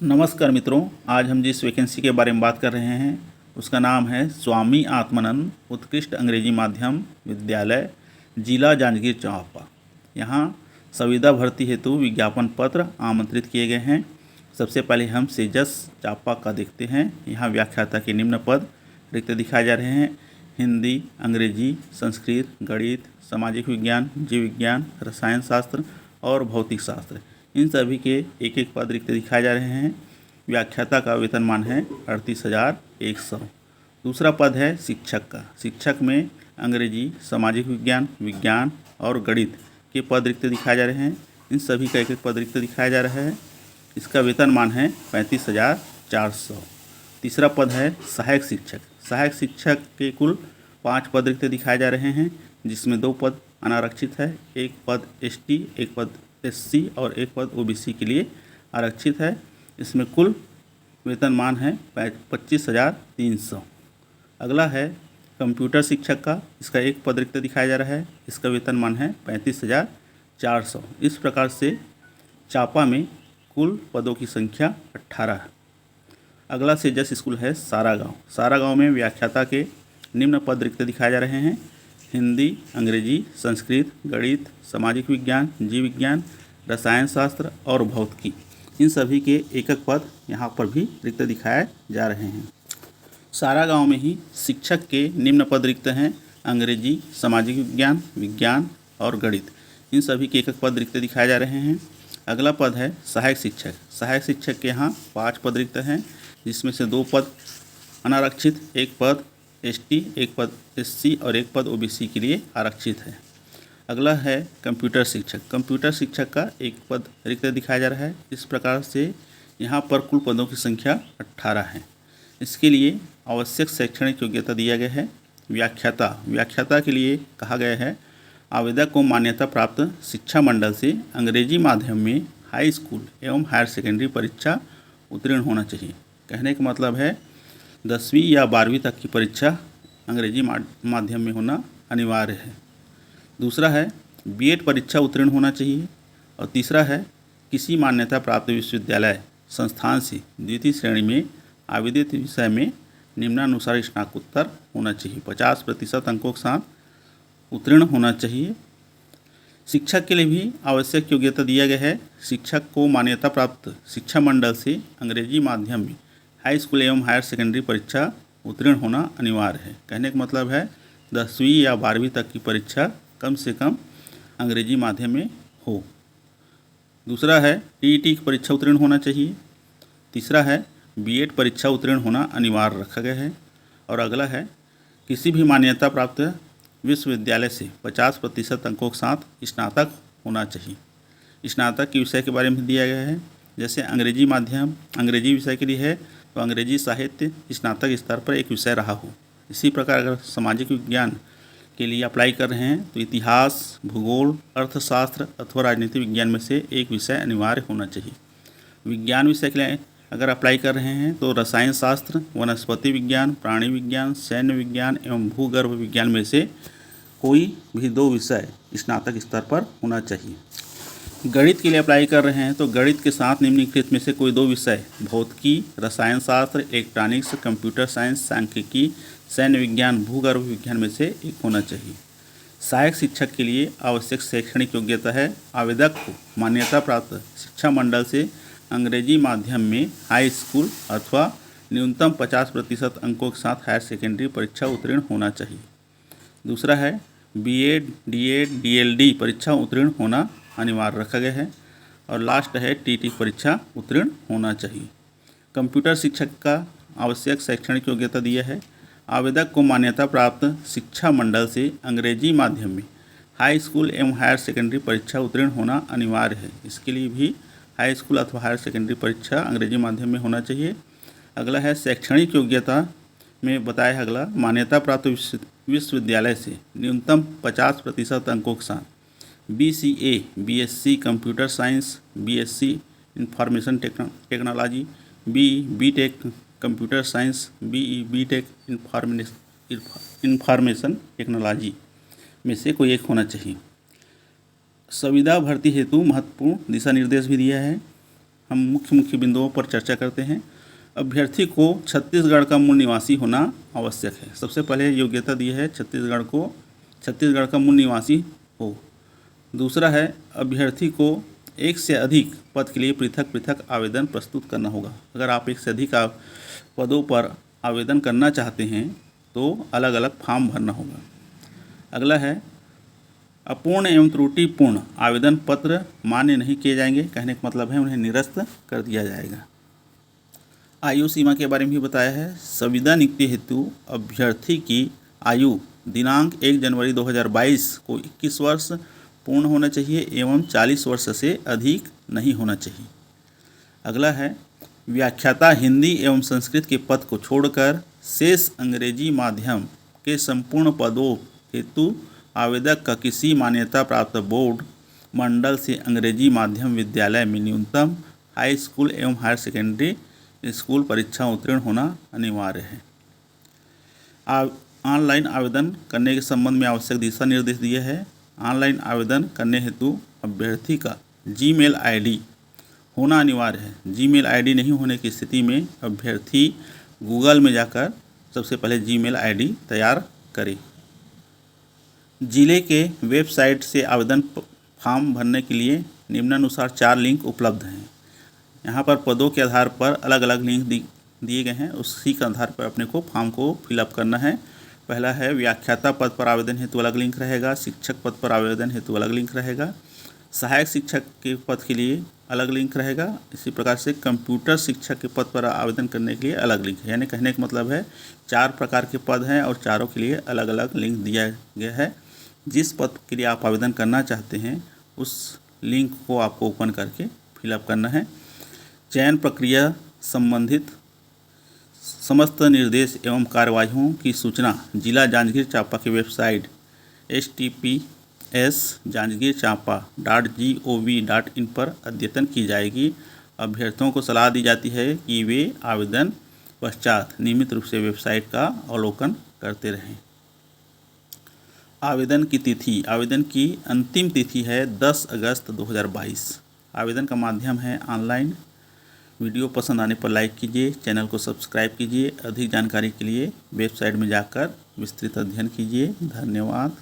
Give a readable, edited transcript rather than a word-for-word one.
नमस्कार मित्रों, आज हम जिस वैकेंसी के बारे में बात कर रहे हैं उसका नाम है स्वामी आत्मानंद उत्कृष्ट अंग्रेजी माध्यम विद्यालय, जिला जांजगीर चांपा। यहाँ संविदा भर्ती हेतु विज्ञापन पत्र आमंत्रित किए गए हैं। सबसे पहले हम सेजस चांपा का देखते हैं। यहाँ व्याख्याता के निम्न पद रिक्त दिखाए जा रहे हैं: हिंदी, अंग्रेजी, संस्कृत, गणित, सामाजिक विज्ञान, जीव विज्ञान, रसायन शास्त्र और भौतिक शास्त्र। इन सभी के एक एक पद रिक्त दिखाए जा रहे हैं। व्याख्याता का वेतनमान है 38,100। दूसरा पद है शिक्षक का। शिक्षक में अंग्रेजी, सामाजिक विज्ञान, विज्ञान और गणित के पद रिक्त दिखाए जा रहे हैं। इन सभी का एक एक पद रिक्त दिखाया जा रहा है। इसका वेतनमान है 35,400। तीसरा पद है सहायक शिक्षक। सहायक शिक्षक के कुल 5 पद रिक्त दिखाए जा रहे हैं, जिसमें 2 पद अनारक्षित है। एक पद एसटी, एक पद एससी और एक पद ओबीसी के लिए आरक्षित है। इसमें कुल वेतनमान है 25,300। अगला है कंप्यूटर शिक्षक का। इसका एक पद रिक्त दिखाया जा रहा है। इसका वेतनमान है 35,400। इस प्रकार से चांपा में कुल पदों की संख्या 18 है। अगला सेजस स्कूल है सारागांव। सारागांव में व्याख्याता के निम्न पद रिक्त दिखाए जा रहे हैं: हिंदी, अंग्रेजी, संस्कृत, गणित, सामाजिक विज्ञान, जीव विज्ञान, रसायन शास्त्र और भौतिकी। इन सभी के एक एक पद यहाँ पर भी रिक्त दिखाए जा रहे हैं। सारागांव में ही शिक्षक के निम्न पद रिक्त हैं: अंग्रेजी, सामाजिक विज्ञान, विज्ञान और गणित। इन सभी के एक एक पद रिक्त दिखाए जा रहे हैं। अगला पद है सहायक शिक्षक। सहायक शिक्षक के यहाँ 5 पद रिक्त हैं, जिसमें से 2 पद अनारक्षित, एक पद एसटी, एक पद एससी और एक पद ओबीसी के लिए आरक्षित है। अगला है कंप्यूटर शिक्षक। कंप्यूटर शिक्षक का एक पद रिक्त दिखाया जा रहा है। इस प्रकार से यहाँ पर कुल पदों की संख्या 18 है। इसके लिए आवश्यक शैक्षणिक योग्यता दिया गया है। व्याख्याता के लिए कहा गया है आवेदक को मान्यता प्राप्त शिक्षा मंडल से अंग्रेजी माध्यम में हाई स्कूल एवं हायर सेकेंडरी परीक्षा उत्तीर्ण होना चाहिए। कहने का मतलब है 10वीं या 12वीं तक की परीक्षा अंग्रेजी माध्यम में होना अनिवार्य है। दूसरा है बीएड परीक्षा उत्तीर्ण होना चाहिए। और तीसरा है किसी मान्यता प्राप्त विश्वविद्यालय संस्थान से द्वितीय श्रेणी में आवेदित विषय में निम्नानुसार स्नातकोत्तर होना चाहिए। 50% अंकों के साथ उत्तीर्ण होना चाहिए। शिक्षक के लिए भी आवश्यक योग्यता दिया गया है। शिक्षक को मान्यता प्राप्त शिक्षा मंडल से अंग्रेजी माध्यम में हाई स्कूल एवं हायर सेकेंडरी परीक्षा उत्तीर्ण होना अनिवार्य है। कहने का मतलब है 10वीं या 12वीं तक की परीक्षा कम से कम अंग्रेजी माध्यम में हो। दूसरा है टीईटी की परीक्षा उत्तीर्ण होना चाहिए। तीसरा है बीएड परीक्षा उत्तीर्ण होना अनिवार्य रखा गया है। और अगला है किसी भी मान्यता प्राप्त विश्वविद्यालय से 50% अंकों के साथ स्नातक होना चाहिए। स्नातक के विषय के बारे में दिया गया है। जैसे अंग्रेजी माध्यम अंग्रेजी विषय के लिए है तो अंग्रेजी साहित्य स्नातक स्तर पर एक विषय रहा हो। इसी प्रकार अगर सामाजिक विज्ञान के लिए अप्लाई कर रहे हैं तो इतिहास, भूगोल, अर्थशास्त्र अथवा राजनीति विज्ञान में से एक विषय अनिवार्य होना चाहिए। विज्ञान विषय के लिए अगर अप्लाई कर रहे हैं तो रसायन शास्त्र, वनस्पति विज्ञान, प्राणी विज्ञान, सैन्य विज्ञान एवं भूगर्भ विज्ञान में से कोई भी 2 विषय स्नातक स्तर पर होना चाहिए। गणित के लिए अप्लाई कर रहे हैं तो गणित के साथ निम्नलिखित में से कोई 2 विषय भौतिकी, रसायन शास्त्र, इलेक्ट्रॉनिक्स, कंप्यूटर साइंस, सांख्यिकी, सैन्य विज्ञान, भूगर्भ विज्ञान में से एक होना चाहिए। सहायक शिक्षक के लिए आवश्यक शैक्षणिक योग्यता है आवेदक को मान्यता प्राप्त शिक्षा मंडल से अंग्रेजी माध्यम में हाई स्कूल अथवा न्यूनतम 50% अंकों के साथ हायर सेकेंडरी परीक्षा उत्तीर्ण होना चाहिए। दूसरा है बीएड, डीएड, डीएलडी परीक्षा उत्तीर्ण होना अनिवार्य रखा गया है। और लास्ट है टीटी परीक्षा उत्तीर्ण होना चाहिए। कंप्यूटर शिक्षक का आवश्यक शैक्षणिक योग्यता दिया है आवेदक को मान्यता प्राप्त शिक्षा मंडल से अंग्रेजी माध्यम में हाई स्कूल एवं हायर सेकेंडरी परीक्षा उत्तीर्ण होना अनिवार्य है। इसके लिए भी हाई स्कूल अथवा हायर सेकेंडरी परीक्षा अंग्रेजी माध्यम में होना चाहिए। अगला है शैक्षणिक योग्यता में बताया अगला मान्यता प्राप्त विश्वविद्यालय से न्यूनतम 50% अंकों के साथ BCA, BSc computer science, BSc information technology, BTech computer science, BTech information technology में से कोई एक होना चाहिए। संविदा भर्ती हेतु महत्वपूर्ण दिशा निर्देश भी दिया है। हम मुख्य मुख्य बिंदुओं पर चर्चा करते हैं। अभ्यर्थी को छत्तीसगढ़ का मूल निवासी होना आवश्यक है। सबसे पहले योग्यता दी है छत्तीसगढ़ का मूल निवासी हो। दूसरा है अभ्यर्थी को एक से अधिक पद के लिए पृथक पृथक आवेदन प्रस्तुत करना होगा। अगर आप एक से अधिक पदों पर आवेदन करना चाहते हैं तो अलग अलग फॉर्म भरना होगा। अगला है अपूर्ण एवं त्रुटिपूर्ण आवेदन पत्र मान्य नहीं किए जाएंगे। कहने का मतलब है उन्हें निरस्त कर दिया जाएगा। आयु सीमा के बारे में भी बताया है। संविदा नियुक्ति हेतु अभ्यर्थी की आयु दिनांक 1 जनवरी 2022 को 21 वर्ष पूर्ण होना चाहिए एवं 40 वर्ष से अधिक नहीं होना चाहिए। अगला है व्याख्याता हिंदी एवं संस्कृत के पद को छोड़कर शेष अंग्रेजी माध्यम के संपूर्ण पदों हेतु आवेदक का किसी मान्यता प्राप्त बोर्ड मंडल से अंग्रेजी माध्यम विद्यालय में न्यूनतम हाई स्कूल एवं हायर सेकेंडरी स्कूल परीक्षा उत्तीर्ण होना अनिवार्य है। ऑनलाइन आवेदन करने के संबंध में आवश्यक दिशा निर्देश दिए हैं। ऑनलाइन आवेदन करने हेतु अभ्यर्थी का जीमेल आईडी होना अनिवार्य है। जीमेल आईडी नहीं होने की स्थिति में अभ्यर्थी गूगल में जाकर सबसे पहले जीमेल आईडी तैयार करें। जिले के वेबसाइट से आवेदन फॉर्म भरने के लिए निम्नानुसार 4 लिंक उपलब्ध हैं। यहाँ पर पदों के आधार पर अलग अलग लिंक दिए गए हैं। उसी के आधार पर अपने को फॉर्म को फिलअप करना है। पहला है व्याख्याता पद पर आवेदन हेतु अलग लिंक रहेगा। शिक्षक पद पर आवेदन हेतु अलग लिंक रहेगा। सहायक शिक्षक के पद के लिए अलग लिंक रहेगा। इसी प्रकार से कंप्यूटर शिक्षक के पद पर आवेदन करने के लिए अलग लिंक है। यानी कहने का मतलब है 4 प्रकार के पद हैं और चारों के लिए अलग अलग लिंक दिया गया है। जिस पद के लिए आप आवेदन करना चाहते हैं उस लिंक को आपको ओपन करके फिलअप करना है। चयन प्रक्रिया संबंधित समस्त निर्देश एवं कार्यवाहियों की सूचना जिला जांजगीर चांपा की वेबसाइट https://janjgirchapa.gov.in पर अद्यतन की जाएगी। अभ्यर्थियों को सलाह दी जाती है कि वे आवेदन पश्चात नियमित रूप से वेबसाइट का अवलोकन करते रहें। आवेदन की तिथि। आवेदन की अंतिम तिथि है 10 अगस्त 2022। आवेदन का माध्यम है ऑनलाइन। वीडियो पसंद आने पर लाइक कीजिए, चैनल को सब्सक्राइब कीजिए। अधिक जानकारी के लिए वेबसाइट में जाकर विस्तृत अध्ययन कीजिए। धन्यवाद।